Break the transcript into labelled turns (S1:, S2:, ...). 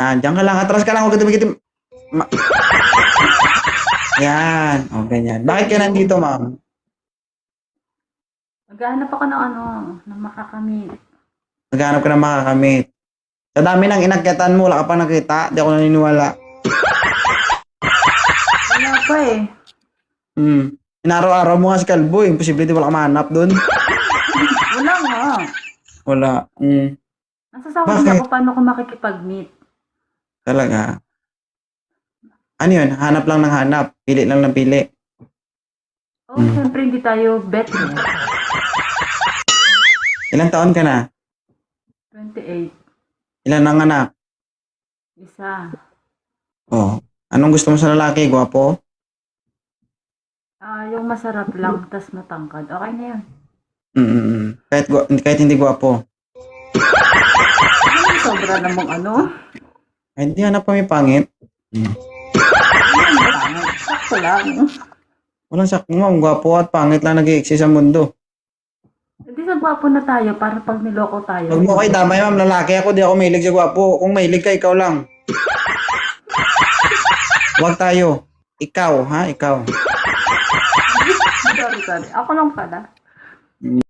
S1: Diyan ka lang. Atras ka lang. Huwag ka tumikitim. Ma- Yan. O, ganyan. Bakit ka nandito, ma'am?
S2: Maghahanap ako ng ano, ng makakamit.
S1: Naghanap ka ng makakamit. Sa dami ng inakyatan mo, wala ka pa nakita. Di ako naniniwala.
S2: Wala pa eh.
S1: Inaraw-araw mo nga si Kalbo. Imposible di wala ka mahanap doon.
S2: Wala nga.
S1: Wala.
S2: Nasasakot din
S1: Bakit?
S2: ako paano ko makikipag-meet.
S1: Talaga. Ano yun? Hanap lang ng hanap. Pili lang ng pili.
S2: Oh, syempre hindi tayo bet eh.
S1: Ilang taon ka na?
S2: 28.
S1: Ilan ang anak?
S2: Isa.
S1: Oh. Anong gusto mo sa lalaki? Gwapo?
S2: Yung masarap lang, tas matangkad. Okay na yun.
S1: Kahit hindi gwapo.
S2: Sobra namang ano.
S1: Ay, hindi hanap kami pangit.
S2: Sakto lang.
S1: Walang sakto, ma'am. Gwapo at pangit lang nag-i-exist sa mundo.
S2: Hindi sa gwapo na tayo para pag niloko tayo.
S1: Huwag mo kayo damay, ma'am. Lalaki ako. Di ako mahilig sa gwapo. Kung mahilig ka, ikaw lang. Huwag tayo. Ikaw, ha? Ikaw.
S2: Sorry. Ako lang pala.